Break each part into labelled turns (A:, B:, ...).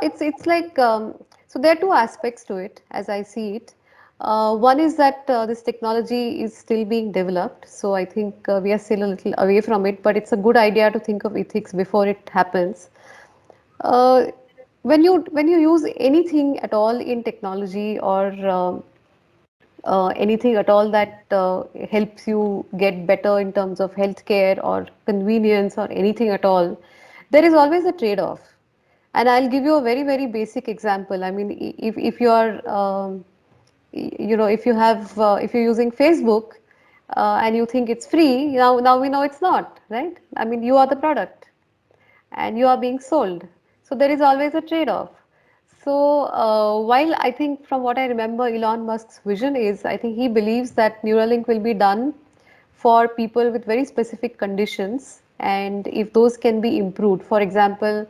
A: it's like so there are two aspects to it as I see it. One is that this technology is still being developed, so I think we are still a little away from it, but it's a good idea to think of ethics before it happens. Uh, when you use anything at all in technology or anything at all that helps you get better in terms of healthcare or convenience or anything at all, there is always a trade-off. And I'll give you a very, very basic example. I mean, if you are, if you have, if you're using Facebook and you think it's free, now we know it's not, right? I mean, you are the product and you are being sold. So there is always a trade-off. So while I think from what I remember, Elon Musk's vision is, I think he believes that Neuralink will be done for people with very specific conditions, and if those can be improved, for example,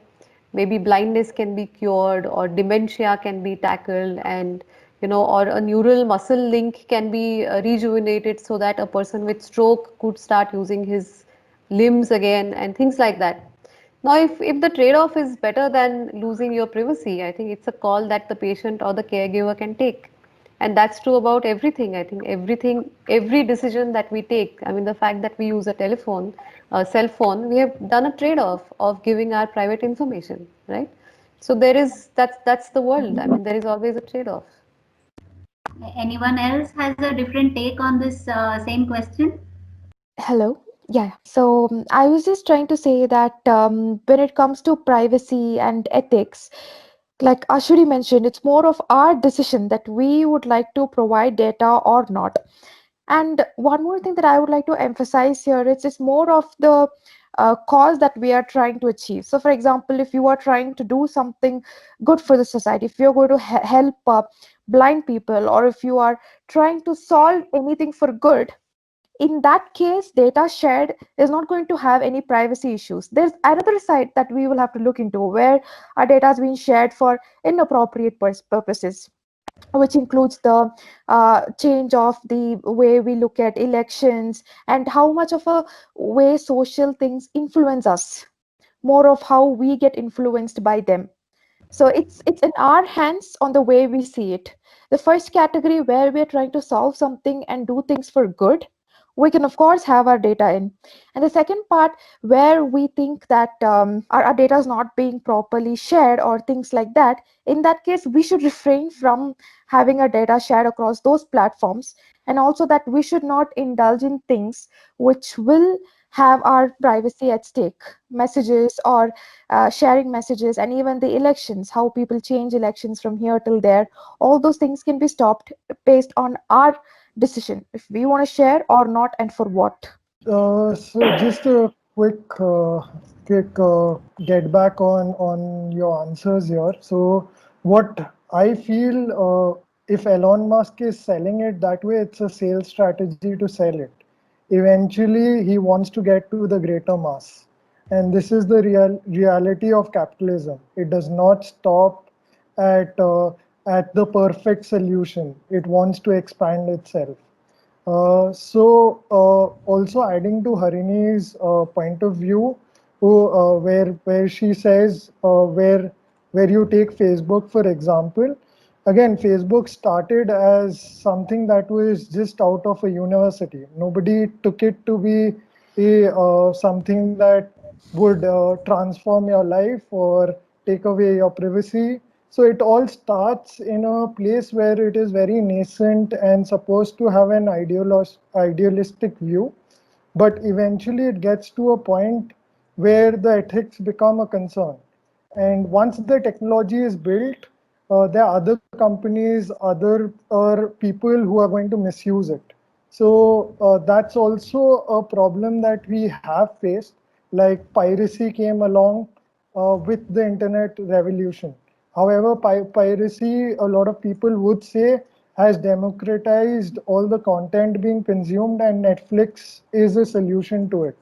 A: maybe blindness can be cured or dementia can be tackled, and or a neural muscle link can be rejuvenated so that a person with stroke could start using his limbs again and things like that. Now, if the trade-off is better than losing your privacy, I think it's a call that the patient or the caregiver can take. And that's true about everything. I think everything, every decision that we take, I mean, the fact that we use a telephone, a cell phone, we have done a trade-off of giving our private information, right? So that's the world. I mean, there is always a trade-off.
B: Anyone else has a different take on this same question?
C: Hello. Yeah. So I was just trying to say that when it comes to privacy and ethics, like Ashuri mentioned, it's more of our decision that we would like to provide data or not. And one more thing that I would like to emphasize here is it's more of the cause that we are trying to achieve. So, for example, if you are trying to do something good for the society, if you're going to help blind people, or if you are trying to solve anything for good, in that case data shared is not going to have any privacy issues. There's another side that we will have to look into where our data is being shared for inappropriate purposes, which includes the change of the way we look at elections and how much of a way social things influence us, more of how we get influenced by them. So it's in our hands on the way we see it. The first category where we're trying to solve something and do things for good, we can of course have our data in. And the second part where we think that our data is not being properly shared or things like that, in that case we should refrain from having our data shared across those platforms, and also that we should not indulge in things which will have our privacy at stake, messages or sharing messages, and even the elections, how people change elections from here till there. All those things can be stopped based on our decision if we want to share or not, and for what.
D: So just a quick get back on your answers here. So what I feel, if Elon Musk is selling it that way, it's a sales strategy to sell it. Eventually, he wants to get to the greater mass, and this is the reality of capitalism. It does not stop at the perfect solution. It wants to expand itself. Also adding to Harini's point of view, where she says where you take Facebook for example. Again, Facebook started as something that was just out of a university. Nobody took it to be something that would transform your life or take away your privacy. So it all starts in a place where it is very nascent and supposed to have an idealistic view, but eventually it gets to a point where the ethics become a concern. And once the technology is built, there are other companies, other people who are going to misuse it. So that's also a problem that we have faced. Like piracy came along with the internet revolution. However, piracy, a lot of people would say, has democratized all the content being consumed, and Netflix is a solution to it.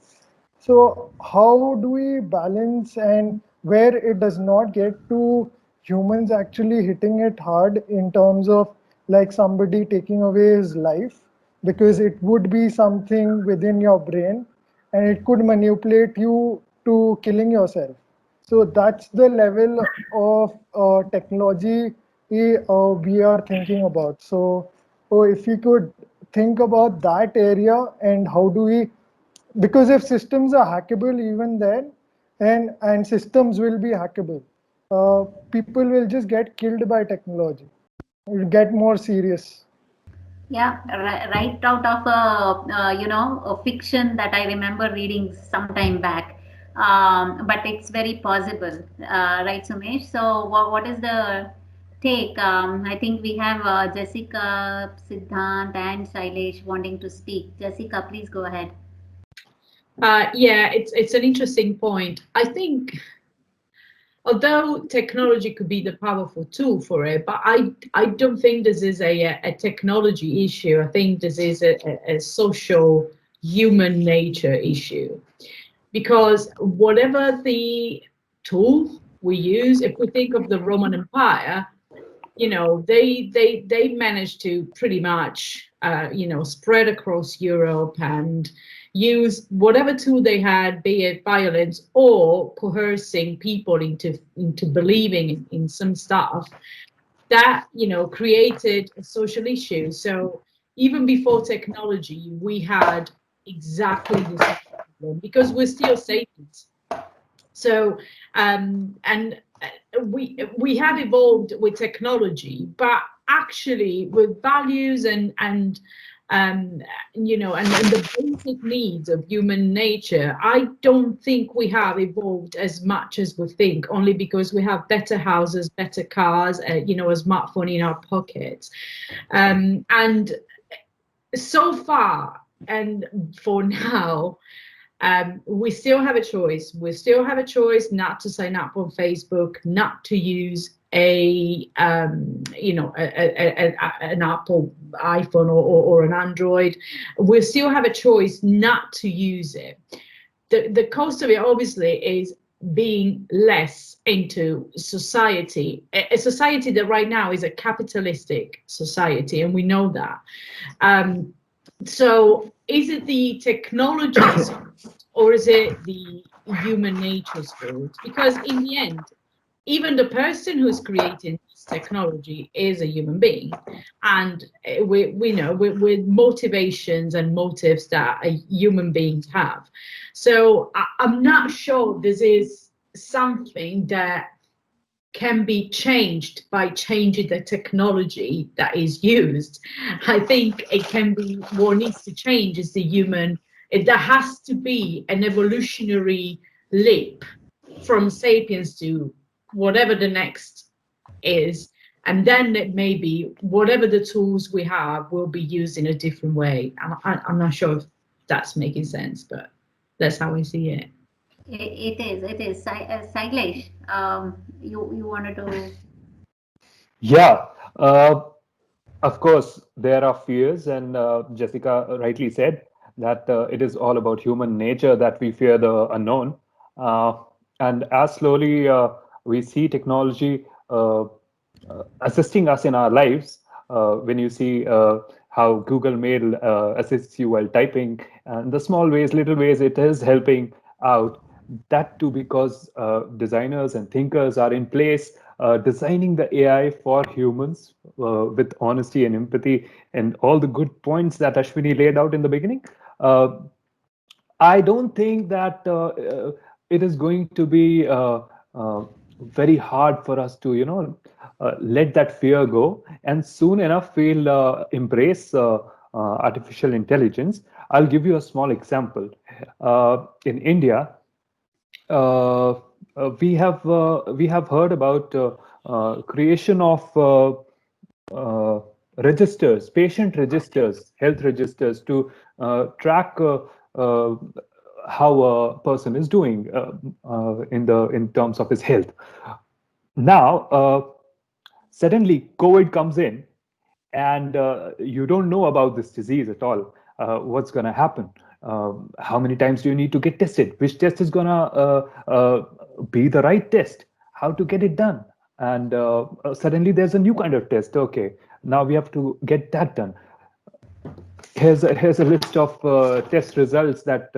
D: So, how do we balance, and where it does not get to humans actually hitting it hard in terms of like somebody taking away his life, because it would be something within your brain and it could manipulate you to killing yourself. So that's the level of technology we are thinking about. So if we could think about that area and how do we, because if systems are hackable even then, and systems will be hackable, people will just get killed by technology. It will get more serious.
B: Yeah, right out of a fiction that I remember reading some time back. But it's very possible, right, Sumesh? So, what is the take? I think we have Jessica, Siddhant, and Shailesh wanting to speak. Jessica, please go ahead.
E: Yeah, it's an interesting point. I think although technology could be the powerful tool for it, but I don't think this is a technology issue. I think this is a social human nature issue. Because whatever the tool we use, if we think of the Roman Empire, they managed to pretty much spread across Europe and use whatever tool they had, be it violence or coercing people into believing in some stuff that created a social issue. So even before technology, we had exactly the same problem because we're still sapiens. So and we have evolved with technology, but actually with values um, and the basic needs of human nature, I don't think we have evolved as much as we think, only because we have better houses, better cars, a smartphone in our pockets. And so far, and for now, we still have a choice. We still have a choice not to sign up on Facebook, not to use an Apple iPhone or an Android. We still have a choice not to use it. The cost of it obviously is being less into society, a society that right now is a capitalistic society, and we know that. So is it the technologies or is it the human nature's fault? Because in the end, even the person who's creating this technology is a human being, and we know with motivations and motives that human beings have. So I'm not sure this is something that can be changed by changing the technology that is used. I think it can be what needs to change is the human. There has to be an evolutionary leap from sapiens to whatever the next is, and then it may be whatever the tools we have will be used in a different way. I'm not sure if that's making sense, but that's how I see it.
B: It is. Sailesh, you wanted to.
F: Yeah, of course, there are fears, and Jessica rightly said that it is all about human nature that we fear the unknown. Uh, and as slowly we see technology assisting us in our lives, when you see how Google Mail assists you while typing, and the small ways, little ways it is helping out, that too because designers and thinkers are in place designing the AI for humans with honesty and empathy and all the good points that Ashwini laid out in the beginning. Uh, I don't think that it is going to be very hard for us to, let that fear go. And soon enough, we'll embrace artificial intelligence. I'll give you a small example. In India, uh, we have heard about creation of registers, patient registers, health registers to track uh, how a person is doing in terms of his health. Now, suddenly COVID comes in, and you don't know about this disease at all. What's going to happen? How many times do you need to get tested? Which test is going to be the right test? How to get it done? And suddenly there's a new kind of test. Okay, now we have to get that done. Here's a list of test results that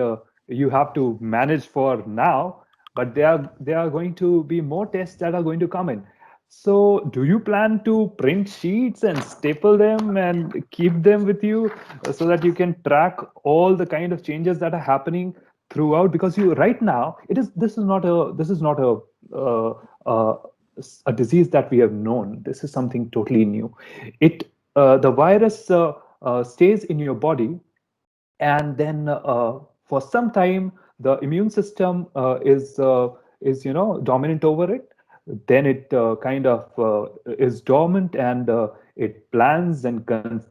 F: you have to manage for now. but there are going to be more tests that are going to come in. So, do you plan to print sheets and staple them and keep them with you so that you can track all the kind of changes that are happening throughout? Because you right now, this is not uh, uh, a disease that we have known. This is something totally new. The virus stays in your body, and then for some time the immune system is dominant over it. Then it kind of is dormant, and it plans and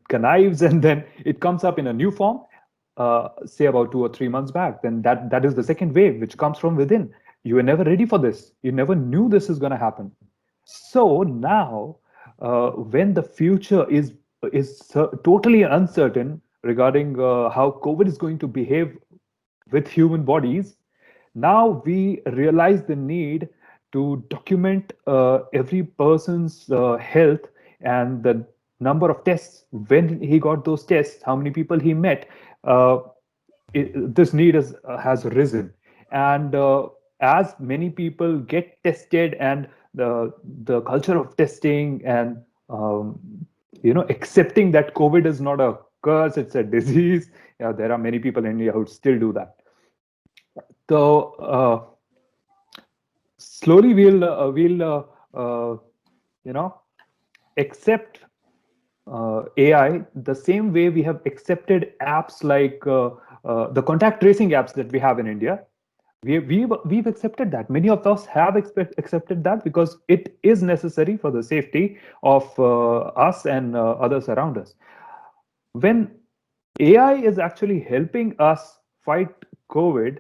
F: connives, and then it comes up in a new form, say about 2 or 3 months back. Then that is the second wave, which comes from within. You were never ready for this. You never knew this is going to happen. So now, when the future is totally uncertain regarding how COVID is going to behave with human bodies, now we realize the need to document every person's health and the number of tests, when he got those tests, how many people he met. Uh, this need has risen, and as many people get tested, and the culture of testing and accepting that COVID is not a curse, it's a disease. Yeah, there are many people in India who still do that. So slowly we'll accept AI the same way we have accepted apps like the contact tracing apps that we have in India. We've accepted that. Many of us have accepted that because it is necessary for the safety of us and others around us. When AI is actually helping us fight COVID,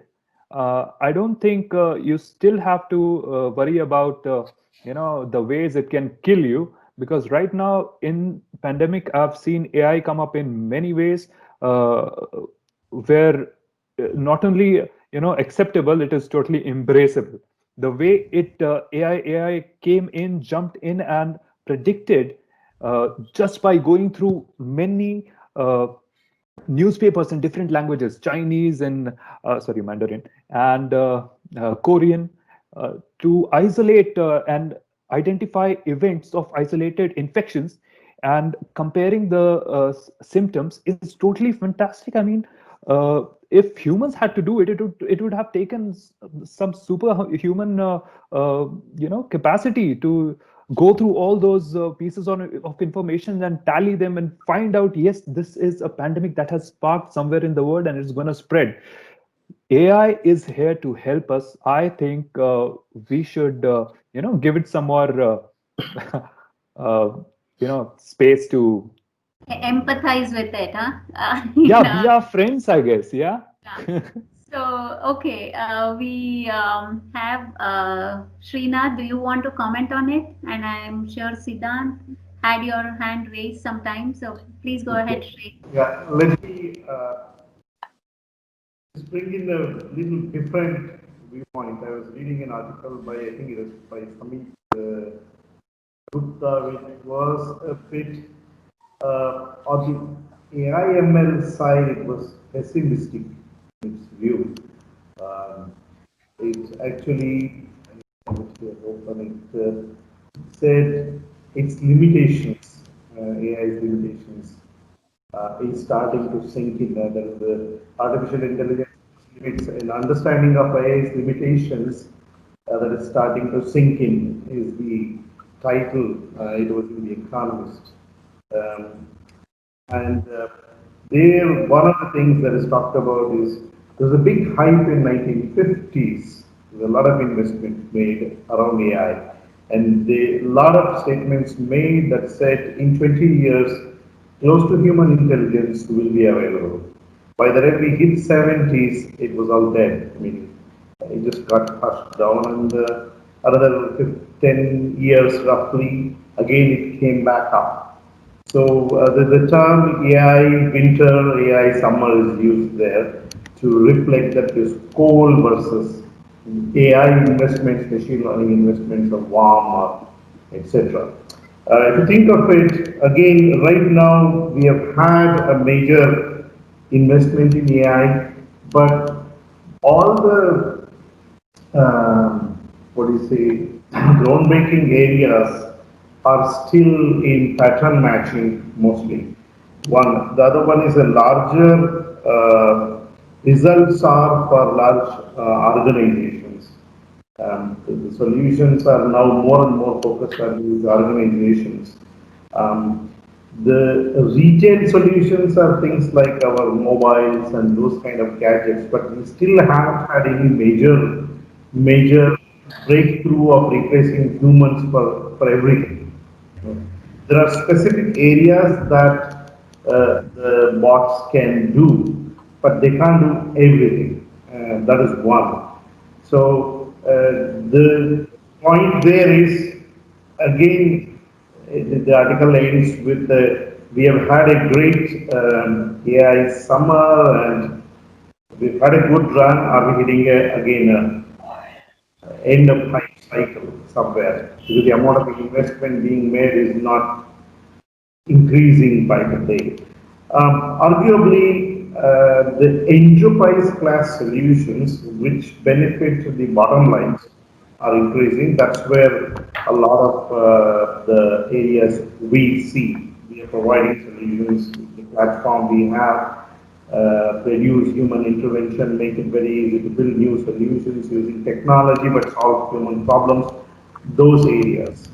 F: I don't think you still have to worry about the ways it can kill you, because right now in pandemic I've seen AI come up in many ways where not only acceptable, it is totally embraceable. The way AI came in, jumped in, and predicted just by going through many newspapers in different languages, Chinese and Mandarin and Korean, to isolate and identify events of isolated infections, and comparing the symptoms is totally fantastic. I mean, if humans had to do it, it would have taken some superhuman capacity to go through all those pieces of information and tally them and find out, yes, this is a pandemic that has sparked somewhere in the world and it's going to spread. AI is here to help us. I think we should give it some more space to
B: Empathize with it, huh?
F: yeah, we are friends, I guess. Yeah.
B: So, okay, we have Srinath. Do you want to comment on it? And I'm sure Siddhant had your hand raised sometime. So please go ahead, Sri.
G: Yeah, let me just bring in a little different viewpoint. I was reading an article by, I think it was by Samit Gupta, which was a bit on the AI/ML side, it was pessimistic in its view. It actually, it said its limitations, AI's limitations, is starting to sink in. There is the artificial intelligence limits and understanding of AI's limitations that is starting to sink in, is the title. It was in The Economist. Um, and there, one of the things that is talked about is there's a big hype in 1950s. There's a lot of investment made around AI, and a lot of statements made that said in 20 years, close to human intelligence will be available. By the time we hit 70s, it was all dead. I mean, it just got hushed down, and another 10 years roughly, again it came back up. So the term AI winter, AI summer is used there to reflect that this cold versus AI investments, machine learning investments are warm, etc. If you think of it, again, right now we have had a major investment in AI, but all the what do you say, groundbreaking areas are still in pattern matching mostly. One, the other one is a larger results are for large organizations. The solutions are now more and more focused on these organizations. Um, the retail solutions are things like our mobiles and those kind of gadgets, but we still haven't had any major breakthrough of replacing humans for everything. There are specific areas that the bots can do, but they can't do everything. That is one. So the point there is, again, the article ends with we have had a great AI summer and we've had a good run. Are we hitting again end of life cycle somewhere? Because the amount of investment being made is not increasing by the day. Arguably, the enterprise class solutions which benefit the bottom lines are increasing. That's where a lot of the areas we see. We are providing solutions. The platform we have reduce human intervention, make it very easy to build new solutions using technology but solve human problems, those areas.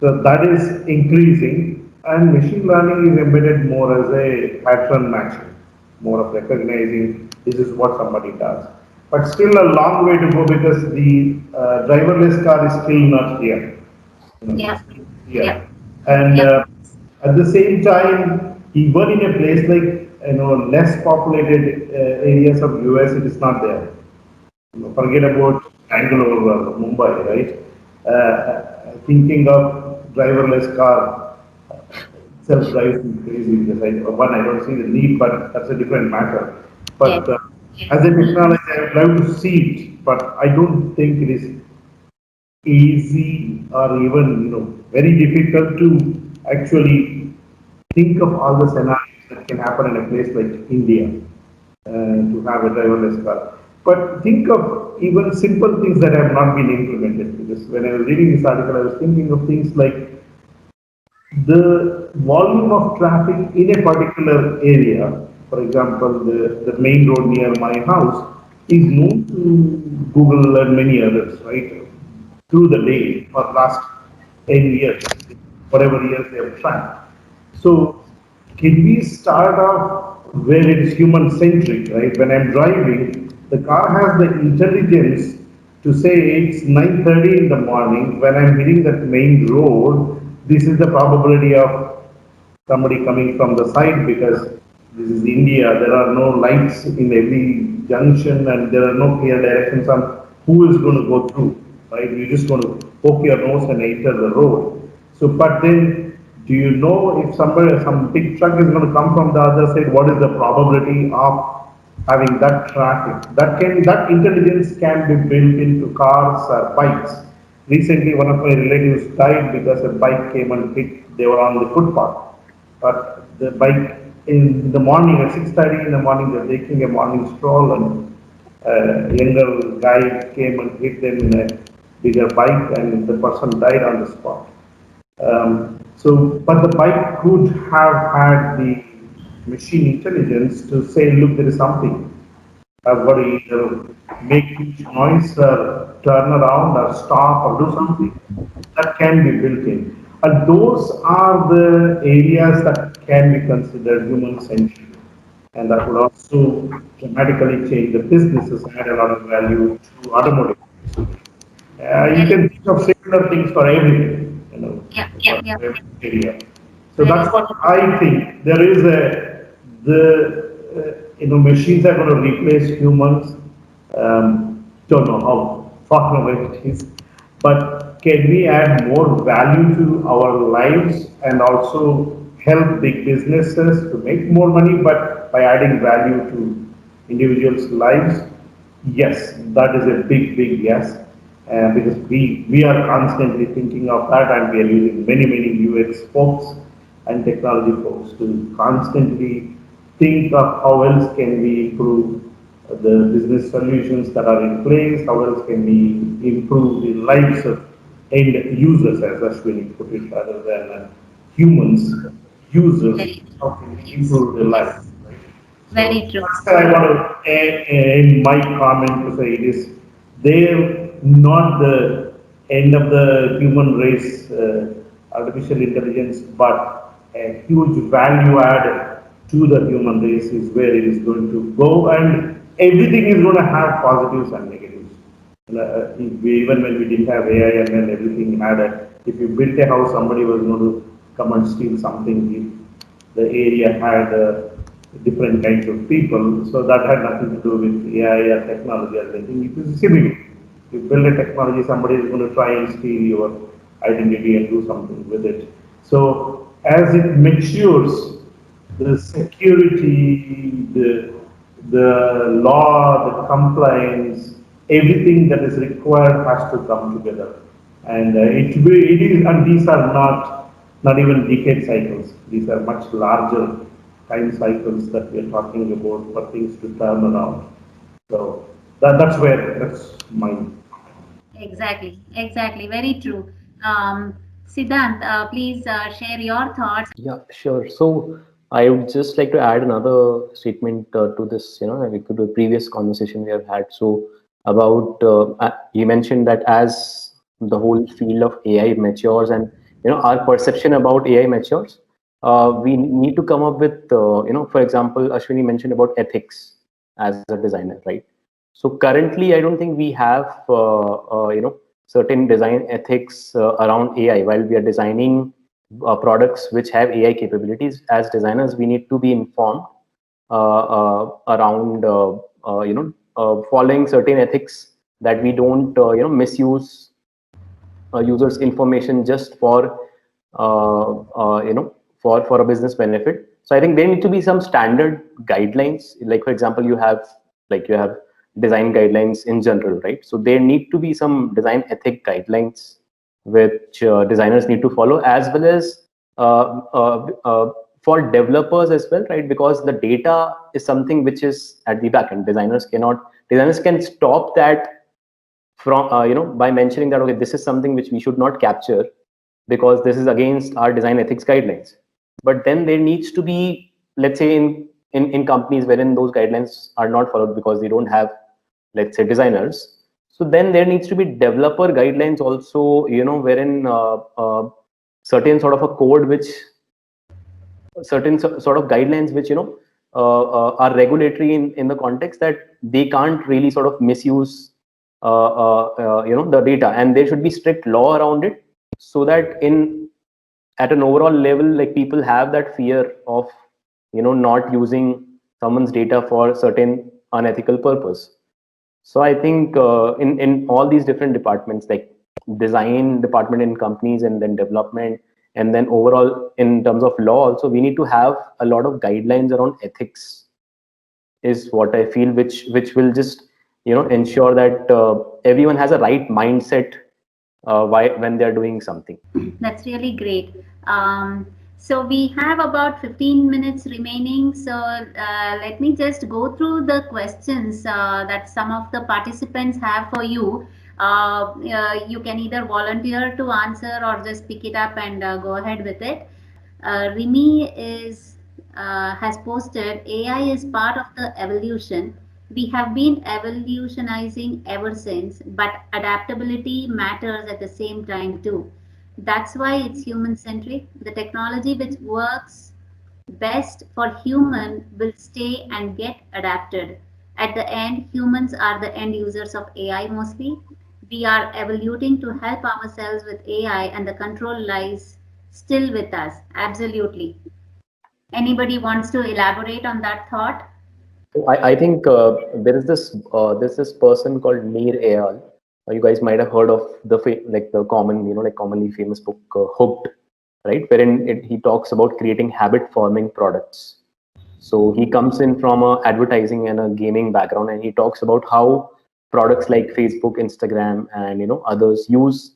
G: So that is increasing, and machine learning is embedded more as a pattern matching, more of recognizing this is what somebody does. But still a long way to go because the driverless car is still not here.
B: Yeah.
G: Yeah.
B: Yeah.
G: And
B: Yeah.
G: at the same time, even in a place like less populated areas of US, it is not there. Forget about Bangalore or Mumbai, right? Thinking of driverless car itself drives me crazy because one, I don't see the need, but that's a different matter.
B: Yes.
G: But as a technology, I would love to see it, but I don't think it is easy or even very difficult to actually think of all the scenarios that can happen in a place like India to have a driverless car. But think of even simple things that have not been implemented. Because when I was reading this article, I was thinking of things like the volume of traffic in a particular area. For example, the main road near my house is known to Google and many others, right? Through the day for last 10 years, whatever years they have tracked. So can we start off where it is human centric, right? When I'm driving, the car has the intelligence to say it's 9:30 in the morning. When I'm hitting that main road, this is the probability of somebody coming from the side because this is India. There are no lights in every junction and there are no clear directions on who is going to go through, right? You're just going to poke your nose and enter the road. So, but then, do you know if some big truck is going to come from the other side, what is the probability of having that traffic? That intelligence can be built into cars or bikes. Recently, one of my relatives died because a bike came and hit. They were on the footpath, but the bike in the morning at 6:30 in the morning, they're taking a morning stroll, and a younger guy came and hit them in a bigger bike, and the person died on the spot. But the bike could have had the machine intelligence to say, look, there is something. I've got to either make huge noise or turn around or stop or do something. That can be built in. And those are the areas that can be considered human centric. And that would also dramatically change the businesses and add a lot of value to automotive. You
B: Very,
G: can think of similar things for everything,
B: yeah,
G: for
B: yeah, yeah.
G: every area. So
B: Very,
G: that's what I think. There is machines are going to replace humans. Don't know how far away it is, but can we add more value to our lives and also help big businesses to make more money, but by adding value to individuals' lives? Yes, that is a big yes, because we are constantly thinking of that, and we are using many UX folks and technology folks to constantly think of how else can we improve the business solutions that are in place, how else can we improve the lives of end users, as Ashwini put it, rather than humans, users,
B: Very,
G: how can we
B: yes,
G: improve their life,
B: yes,
G: right? So
B: very true.
G: that's what I want to end my comment to say it is they're not the end of the human race, artificial intelligence, but a huge value add to the human race is where it is going to go, and everything is going to have positives and negatives. Even when we didn't have AI and then everything had a, if you built a house, somebody was going to come and steal something. If the area had different kinds of people, so that had nothing to do with AI or technology or anything. It is similar. You build a technology, somebody is going to try and steal your identity and do something with it. So as it matures, the security, the law, the compliance, everything that is required has to come together. And it is, and these are not even decade cycles. These are much larger time cycles that we are talking about for things to turn around. So that's mine.
B: Exactly, exactly, very true. Siddhant, please share your thoughts.
H: Yeah, sure. So I would just like to add another statement to this, like to the previous conversation we have had. So about you mentioned that as the whole field of AI matures and our perception about AI matures, we need to come up with for example, Ashwini mentioned about ethics as a designer, right? So currently, I don't think we have certain design ethics around AI while we are designing products which have AI capabilities. As designers, we need to be informed around following certain ethics, that we don't misuse users information just for for a business benefit. So I think there need to be some standard guidelines, like for example you have design guidelines in general, right? So there need to be some design ethic guidelines which designers need to follow, as well as uh, uh, uh, for developers as well, right? Because the data is something which is at the back end. Designers can stop that from by mentioning that, okay, this is something which we should not capture because this is against our design ethics guidelines. But then there needs to be, let's say, in companies wherein those guidelines are not followed because they don't have, let's say, designers. So then there needs to be developer guidelines also, wherein certain sort of a code which certain sort of guidelines which are regulatory in the context that they can't really sort of misuse the data, and there should be strict law around it, so that in at an overall level, like, people have that fear of not using someone's data for certain unethical purpose. So I think in all these different departments, like design department in companies, and then development, and then overall in terms of law also, we need to have a lot of guidelines around ethics, is what I feel, which will just ensure that everyone has a right mindset when they're doing something.
B: That's really great. So we have about 15 minutes remaining. So let me just go through the questions that some of the participants have for you. You can either volunteer to answer or just pick it up and go ahead with it. Rimi has posted, AI is part of the evolution. We have been evolutionizing ever since, but adaptability matters at the same time too. That's why it's human centric. The technology which works best for human will stay and get adapted. At the end, humans are the end users of AI mostly. We are evoluting to help ourselves with AI, and the control lies still with us. Absolutely. Anybody wants to elaborate on that thought?
H: I think there's this person called Neer Eyal. You guys might have heard of the common, like commonly famous book, Hooked, right? Wherein he talks about creating habit forming products. So he comes in from a advertising and a gaming background, and he talks about how products like Facebook, Instagram, and others use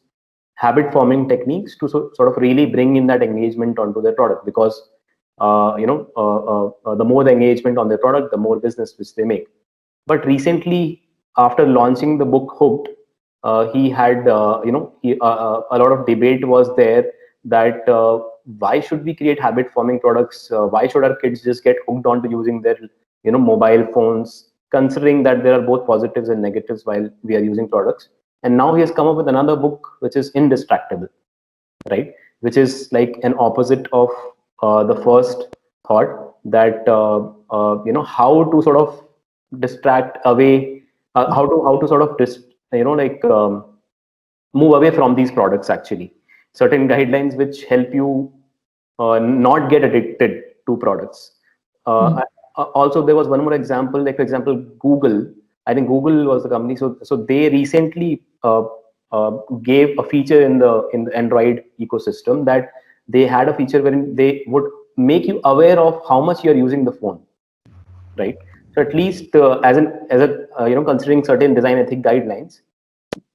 H: habit forming techniques to sort of really bring in that engagement onto their product, because the more the engagement on their product, the more business which they make. But recently, after launching the book Hooked, he had, a lot of debate was there that why should we create habit forming products? Why should our kids just get hooked onto using their, mobile phones, considering that there are both positives and negatives while we are using products? And now he has come up with another book, which is Indistractable, right? Which is like an opposite of the first thought, that how to sort of distract away, how to sort of move away from these products, actually. Certain guidelines which help you not get addicted to products. Also, there was one more example, like for example, Google. I think Google was the company. So they recently gave a feature in the Android ecosystem, that they had a feature wherein they would make you aware of how much you're using the phone, right? So at least considering certain design ethic guidelines,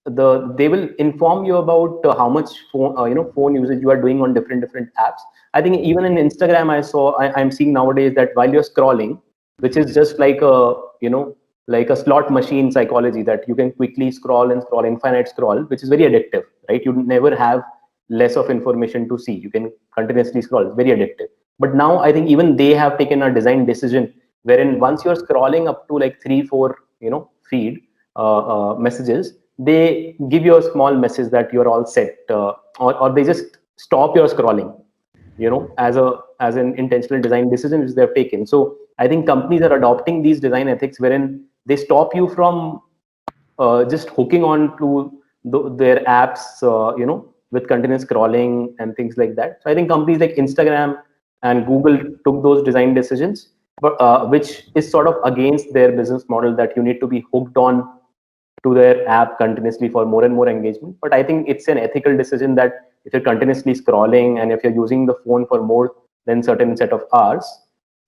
H: they will inform you about how much phone usage you are doing on different apps. I think even in Instagram, I'm seeing nowadays that while you're scrolling, which is just like a slot machine psychology, that you can quickly scroll and scroll, infinite scroll, which is very addictive, right? You never have less of information to see. You can continuously scroll. It's very addictive. But now I think even they have taken a design decision wherein once you're scrolling up to like 3-4 feed messages, they give you a small message that you're all set, or they just stop your scrolling, as an intentional design decision which they've taken. So I think companies are adopting these design ethics wherein they stop you from just hooking on to their apps, with continuous scrolling and things like that. So I think companies like Instagram and Google took those design decisions, but which is sort of against their business model, that you need to be hooked on to their app continuously for more and more engagement. But I think it's an ethical decision that if you're continuously scrolling and if you're using the phone for more than certain set of hours,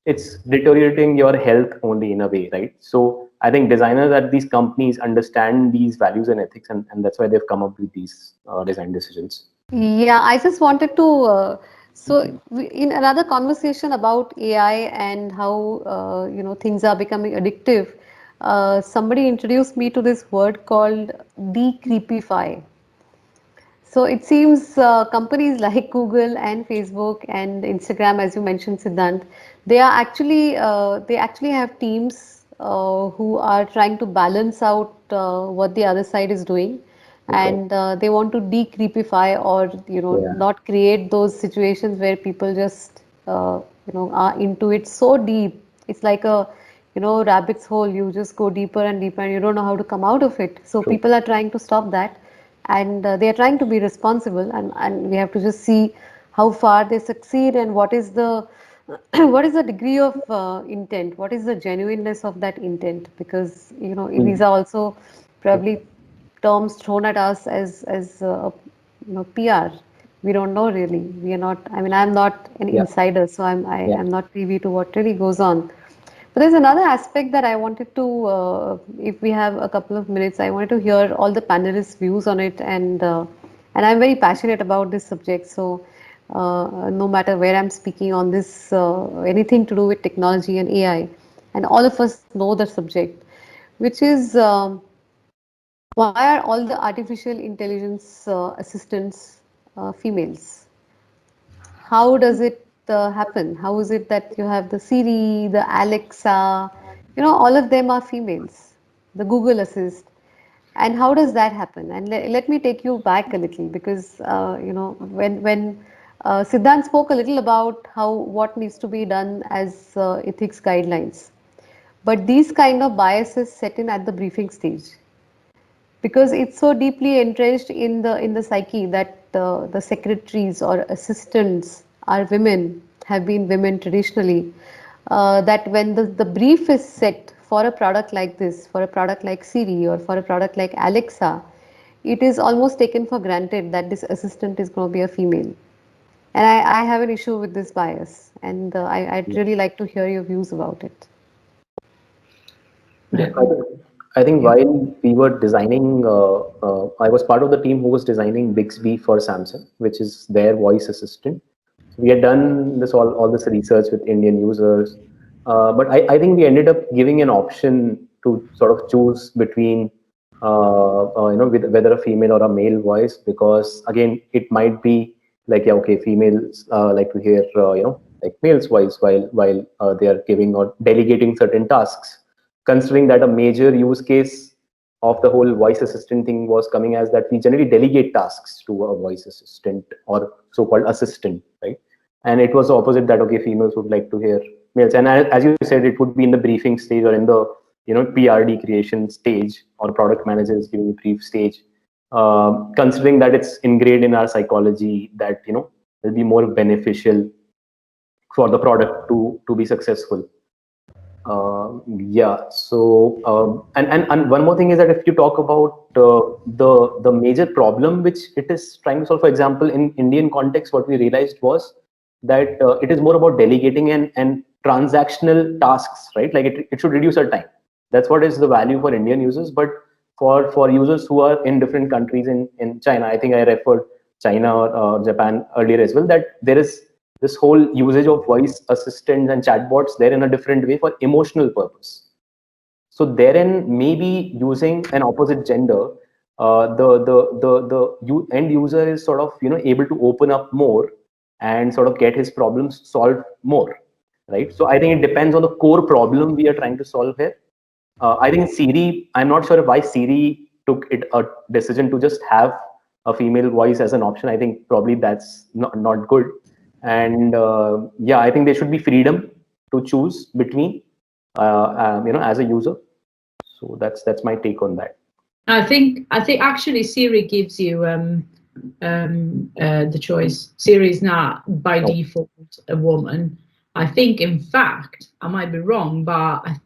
H: it's deteriorating your health only in a way, right? So I think designers at these companies understand these values and ethics, and that's why they've come up with these design decisions.
A: Yeah, I just wanted to. In another conversation about AI and how things are becoming addictive, somebody introduced me to this word called de-creepify. So it seems companies like Google and Facebook and Instagram, as you mentioned, Siddhant, they actually have teams who are trying to balance out what the other side is doing, and they want to de-creepify, or
H: Yeah.
A: not create those situations where people just are into it so deep. It's like a rabbit's hole. You just go deeper and deeper, and you don't know how to come out of it. So
H: True.
A: people are trying to stop that, and they are trying to be responsible, and we have to just see how far they succeed, and what is the what is the degree of intent, what is the genuineness of that intent, because these
H: Mm.
A: are also probably terms thrown at us as PR. We don't know really. We are not. I mean, I'm not an
H: Yeah.
A: insider, so I
H: Yeah.
A: am not privy to what really goes on. But there's another aspect that I wanted to, if we have a couple of minutes, I wanted to hear all the panelists' views on it, and I'm very passionate about this subject. So no matter where I'm speaking on this, anything to do with technology and AI, and all of us know the subject, which is why are all the artificial intelligence assistants females? How does it happen? How is it that you have the Siri, the Alexa, all of them are females, the Google Assist, and how does that happen? And let me take you back a little, because when Siddhant spoke a little about how what needs to be done as ethics guidelines, but these kind of biases set in at the briefing stage, because it's so deeply entrenched in the psyche that the secretaries or assistants are women, have been women traditionally, that when the brief is set for a product like this, for a product like Siri or for a product like Alexa, it is almost taken for granted that this assistant is going to be a female. And I have an issue with this bias, and I'd really like to hear your views about it.
H: Yeah, I think
E: Yeah.
H: while we were designing, I was part of the team who was designing Bixby for Samsung, which is their voice assistant. We had done all this research with Indian users, but I think we ended up giving an option to sort of choose between whether a female or a male voice, because again it might be like, yeah, okay, females like to hear like male's voice while they are giving or delegating certain tasks, considering that a major use case of the whole voice assistant thing was coming as that we generally delegate tasks to a voice assistant or so-called assistant, right? And it was the opposite, that okay, females would like to hear males. And as you said, it would be in the briefing stage or in the PRD creation stage or product managers giving a brief stage, considering that it's ingrained in our psychology that will be more beneficial for the product to be successful. Yeah. So and one more thing is that if you talk about the major problem which it is trying to solve, for example, in Indian context, what we realized was that it is more about delegating and transactional tasks, right? Like it should reduce our time. That's what is the value for Indian users. But for users who are in different countries, in China, I think I referred China or Japan earlier as well, that there is this whole usage of voice assistants and chatbots there in a different way for emotional purpose. So therein, maybe using an opposite gender, the end user is sort of able to open up more and sort of get his problems solved more, right? So I think it depends on the core problem we are trying to solve here. I think Siri, I'm not sure why Siri took it a decision to just have a female voice as an option. I think probably that's not good. And yeah, I think there should be freedom to choose between, as a user. So that's my take on that.
E: I think actually Siri gives you the choice. Siri is not by default a woman. I think, in fact, I might be wrong, but I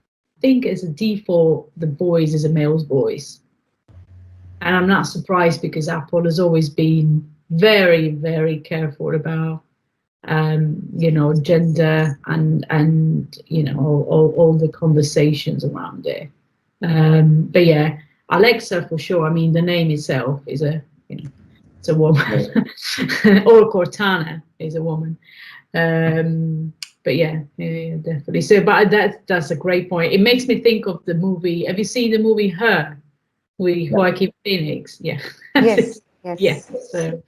E: think as a default, the voice is a male's voice. And I'm not surprised, because Apple has always been very, very careful about gender and all the conversations around it. But yeah, Alexa for sure. I mean, the name itself is it's a woman, or Cortana is a woman. But yeah, definitely. So, but that's a great point. It makes me think of the movie. Have you seen the movie Her with Joaquin Phoenix? Yeah.
A: Yes.
E: Yes. So,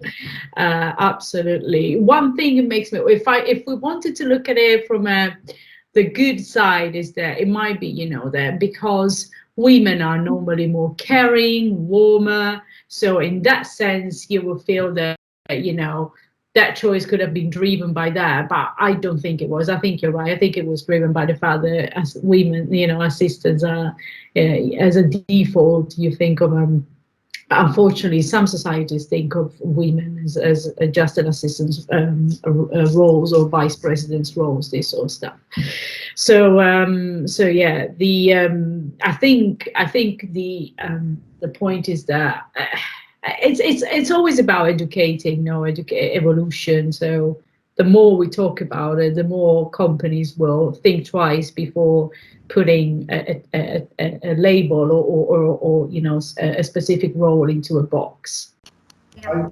E: absolutely. One thing it makes me, if we wanted to look at it from the good side, is that it might be, that because women are normally more caring, warmer. So in that sense, you will feel that, that choice could have been driven by that, but I don't think it was. I think you're right. I think it was driven by the fact that as women, assistants are, as a default, you think of unfortunately, some societies think of women as just an assistant's roles or vice president's roles, this sort of stuff. So, yeah, I think the point is that it's always about educating, evolution. So the more we talk about it, the more companies will think twice before putting a label or a specific role into a box.
G: I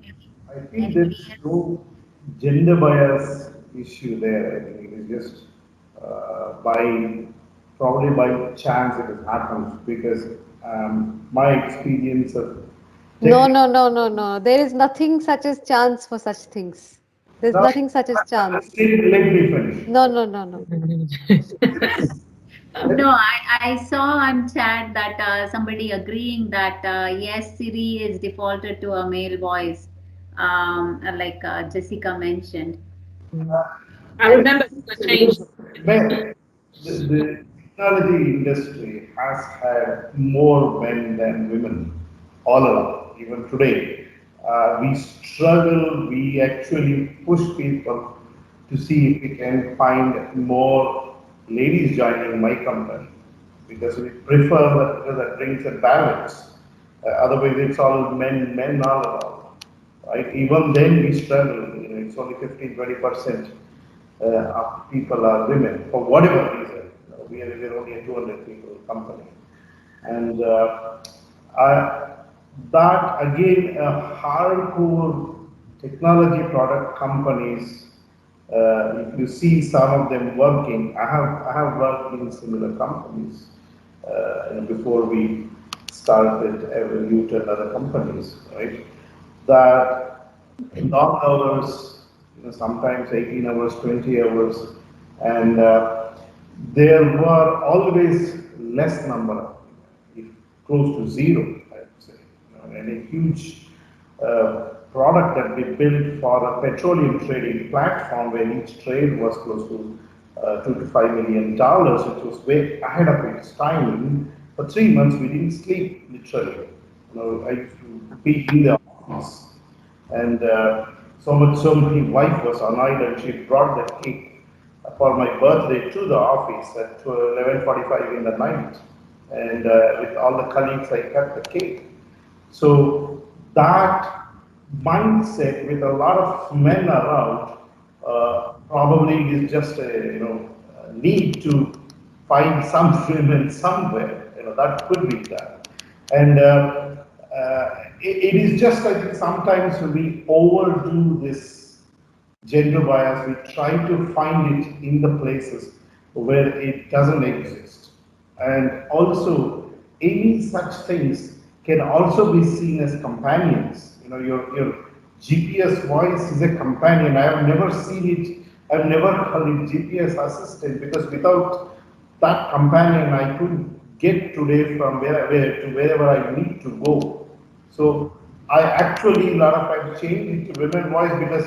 G: think there's no gender bias issue there. I think it is just probably by chance it has happened, because my experience of
A: No. There is nothing such as chance for such things. There's nothing such as chance.
G: Let me finish.
A: No.
B: No, I saw on chat that somebody agreeing that yes, Siri is defaulted to a male voice, like Jessica mentioned.
E: I remember the change.
G: The technology industry has had more men than women all along, even today. We struggle, we actually push people to see if we can find more ladies joining my company, because we prefer that, because that brings a balance. Otherwise, it's all men all along, right? Even then, we struggle. It's only 15-20% of people are women for whatever reason. We're only a 200 people company, and that again, hardcore technology product companies. If you see some of them working, I have worked in similar companies, before we started Evolute and other companies, right? That long hours, sometimes 18 hours, 20 hours, and there were always less number, if close to zero, I would say, and a huge product that we built for a petroleum trading platform where each trade was close to $2 to $5 million, which was way ahead of its time. For 3 months, we didn't sleep, literally. I used to be in the office, and so my wife was annoyed, and she brought the cake for my birthday to the office at 11:45 in the night, and with all the colleagues, I cut the cake. So that mindset with a lot of men around probably is just a need to find some women somewhere. That could be that, and it is just, I think, sometimes we overdo this gender bias. We try to find it in the places where it doesn't exist. And also, any such things can also be seen as companions. Your GPS voice is a companion. I have never seen it, I've never called it GPS assistant, because without that companion, I couldn't get today from where to wherever I need to go. So I actually, a lot of times, change it to women voice because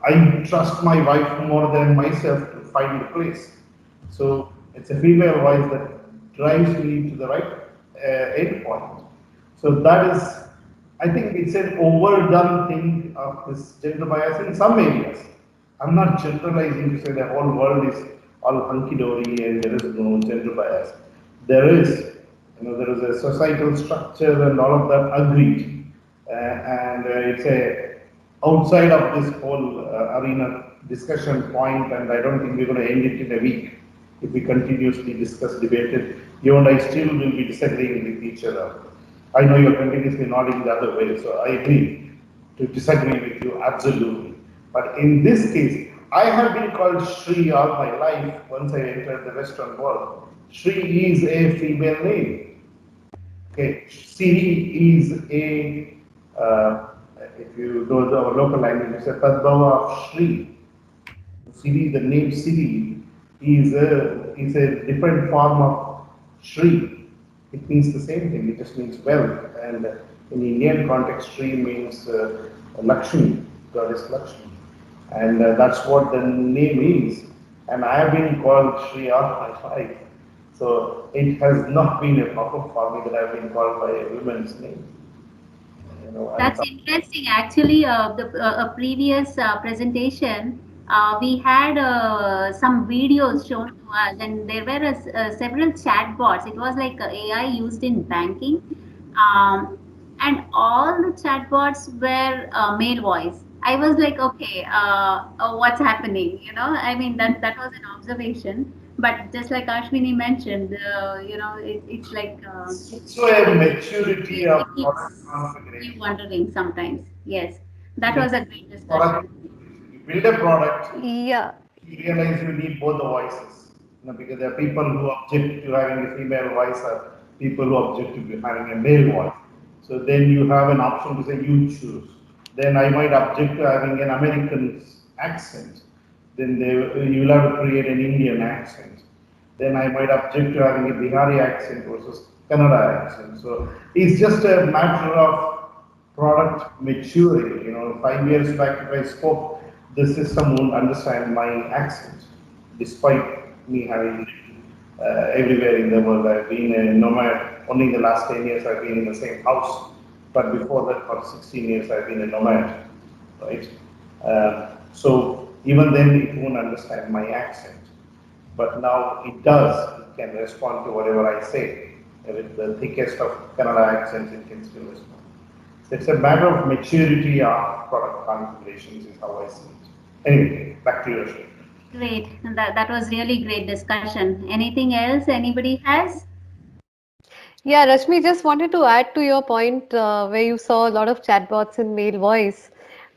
G: I trust my wife more than myself to find the place. So it's a female voice that drives me to the right end point. So that is, I think it's an overdone thing of this gender bias in some areas. I'm not generalizing to say the whole world is all hunky-dory and there is no gender bias. There is, there is a societal structure and all of that agreed. And it's a outside of this whole arena discussion point, and I don't think we're going to end it in a week. If we continuously discuss, debate it, you and I still will be disagreeing with each other. I know you're continuously nodding the other way, so I agree to disagree with you, absolutely. But in this case, I have been called Shri all my life once I entered the Western world. Shri is a female name. Okay, Siri is a, if you know our local language, it's a Tadbhava of Shri. Siri, the name Siri is a different form of Shri. It means the same thing, it just means wealth. And in Indian context, Shri means Lakshmi, goddess Lakshmi. And that's what the name is. And I have been called Shri all my life. So it has not been a problem for me that I've been called by a woman's name.
B: That's interesting. Actually, a previous presentation, we had some videos shown to us, and there were several chatbots. It was like AI used in banking, and all the chatbots were male voice. I was like, okay, what's happening? I mean, that was an observation. But just like Ashwini mentioned, it's like.
G: So a maturity of
B: Keeps
G: product configuration.
B: you wondering sometimes. Yes, that was a great discussion.
G: You build a product,
A: Yeah.
G: you realize you need both the voices. Because there are people who object to having a female voice, or people who object to having a male voice. So then you have an option to say you choose. Then I might object to having an American accent. Then you will have to create an Indian accent. Then I might object to having a Bihari accent versus Kannada accent. So it's just a matter of product maturing. 5 years back, if I spoke, the system won't understand my accent, despite me having lived everywhere in the world. I've been a nomad. Only in the last 10 years I've been in the same house. But before that, for 16 years, I've been a nomad, right? So even then, it won't understand my accent. But now it does. It can respond to whatever I say. With the thickest of Kannada accents, it can still respond. So it's a matter of maturity of product configurations, is how I see it. Anyway, back to you, Rashmi.
B: Great. That was really great discussion. Anything else anybody has?
A: Yeah, Rashmi, just wanted to add to your point where you saw a lot of chatbots in male voice.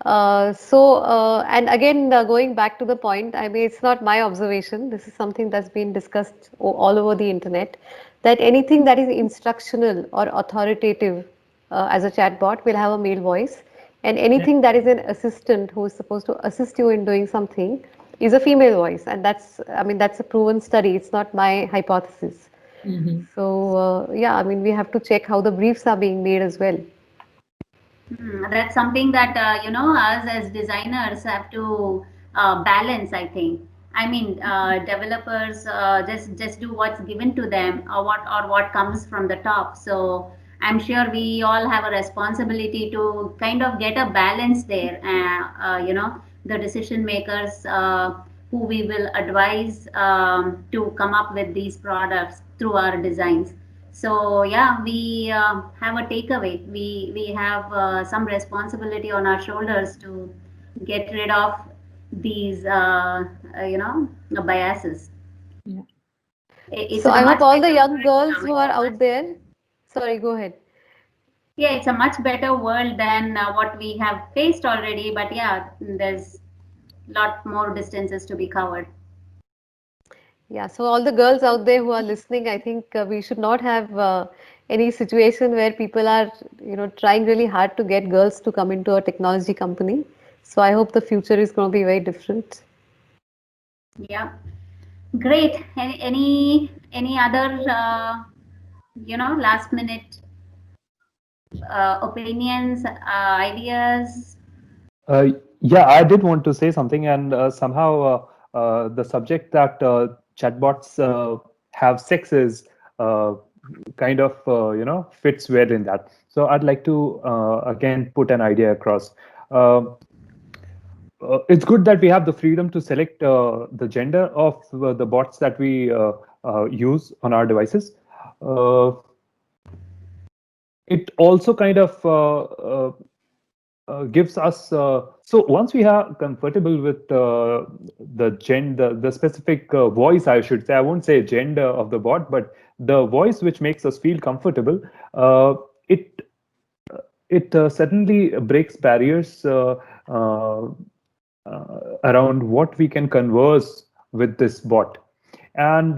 A: And again, going back to the point, I mean, it's not my observation. This is something that's been discussed all over the internet, that anything that is instructional or authoritative as a chatbot will have a male voice, and anything that is an assistant who is supposed to assist you in doing something is a female voice. And that's, I mean, that's a proven study. It's not my hypothesis.
E: Mhm.
A: So, yeah, I mean, we have to check how the briefs are being made as well.
B: That's something that us as designers have to balance. I think. I mean, developers just do what's given to them, or what comes from the top. So I'm sure we all have a responsibility to kind of get a balance there. The decision makers who we will advise to come up with these products through our designs. So yeah, we have a takeaway. We have some responsibility on our shoulders to get rid of these biases.
E: Yeah.
B: It's
A: So
B: a
A: I hope
B: much
A: all the
B: better
A: young
B: world
A: girls
B: now.
A: who are out there, sorry, go ahead.
B: Yeah, it's a much better world than what we have faced already. But yeah, there's lot more distances to be covered.
A: Yeah, so all the girls out there who are listening, I think we should not have any situation where people are, trying really hard to get girls to come into a technology company. So I hope the future is going to be very different.
B: Yeah, great. Any other last minute opinions, ideas?
F: Yeah, I did want to say something, and somehow the subject that chatbots have sex is uh, kind of fits well in that. So I'd like to again put an idea across. Um it's good that we have the freedom to select the gender of the bots that we use on our devices. Uh, it also kind of gives us so once we are comfortable with the gender, the specific voice, I should say, I won't say gender of the bot, but the voice which makes us feel comfortable, it certainly breaks barriers around what we can converse with this bot. And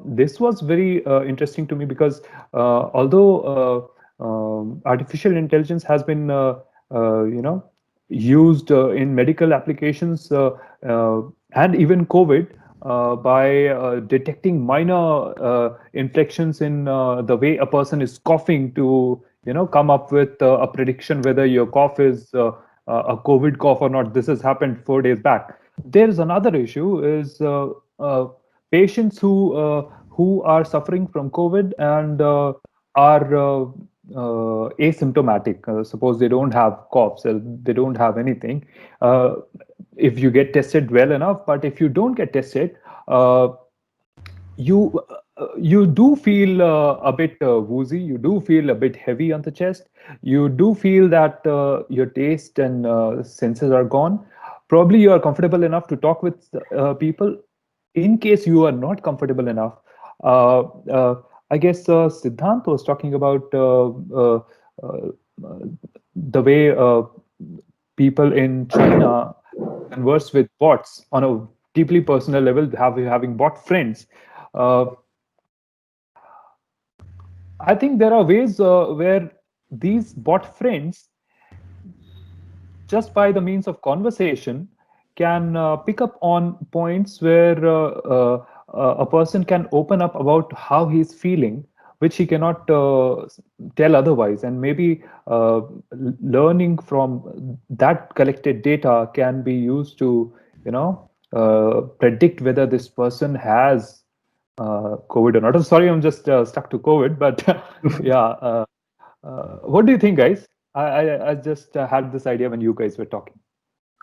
F: this was very interesting to me because although artificial intelligence has been used in medical applications and even COVID by detecting minor inflections in the way a person is coughing to come up with a prediction whether your cough is a COVID cough or not. This has happened 4 days back. There is another issue is patients who are suffering from COVID and are asymptomatic. Suppose they don't have coughs, they don't have anything. If you get tested well enough, but if you don't get tested, you do feel a bit woozy. You do feel a bit heavy on the chest. You do feel that your taste and senses are gone. Probably you are comfortable enough to talk with people. In case you are not comfortable enough, uh, uh, I guess Siddhant was talking about uh, the way people in China converse with bots on a deeply personal level, having bot friends. Uh, I think there are ways where these bot friends, just by the means of conversation, can pick up on points where a person can open up about how he's feeling, which he cannot tell otherwise. And maybe learning from that collected data can be used to, predict whether this person has COVID or not. I'm sorry, I'm just stuck to COVID, but yeah. What do you think, guys? I just had this idea when you guys were talking.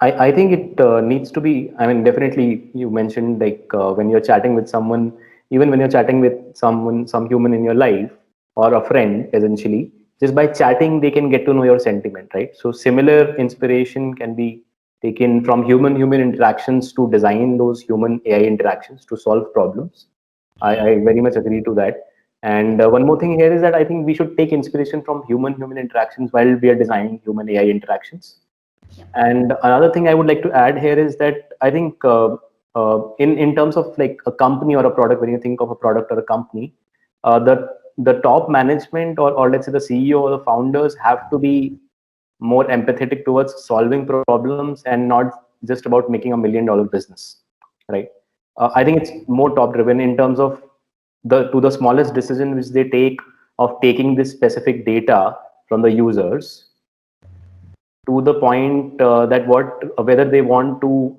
H: I think it needs to be, I mean, definitely you mentioned like when you're chatting with someone, even when you're chatting with someone, some human in your life or a friend, essentially, just by chatting, they can get to know your sentiment, right? So similar inspiration can be taken from human interactions to design those human AI interactions to solve problems. I very much agree to that. And one more thing here is that I think we should take inspiration from human interactions while we are designing human AI interactions. And another thing I would like to add here is that I think in terms of like a company or a product, when you think of a product or a company, the top management or let's say the CEO or the founders have to be more empathetic towards solving problems and not just about making $1 million business, right? I think it's more top driven in terms of the smallest decision which they take of taking this specific data from the users to the point that whether they want to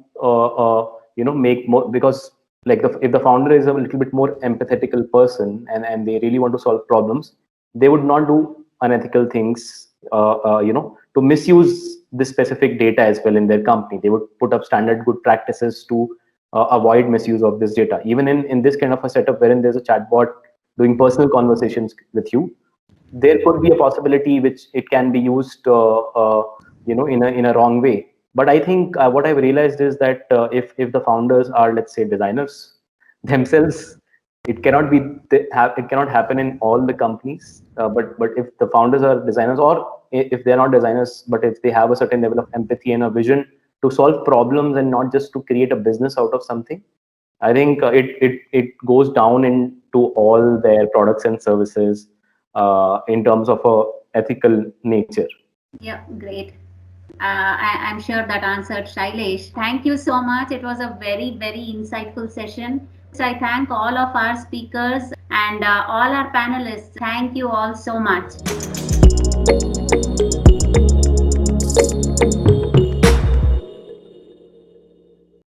H: make more, because like if the founder is a little bit more empathetical person and they really want to solve problems, they would not do unethical things to misuse this specific data as well in their company. They would put up standard good practices to avoid misuse of this data. Even in this kind of a setup wherein there's a chatbot doing personal conversations with you, there could be a possibility which it can be used in a wrong way. But I think what I've realized is that if the founders are, let's say, designers themselves, it cannot happen in all the companies. But if the founders are designers, or if they're not designers, but if they have a certain level of empathy and a vision to solve problems and not just to create a business out of something, I think it goes down into all their products and services in terms of a ethical nature.
B: Yeah, great. I'm sure that answered Shailesh. Thank you so much. It was a very, very insightful session. So I thank all of our speakers and all our panelists. Thank you all so much.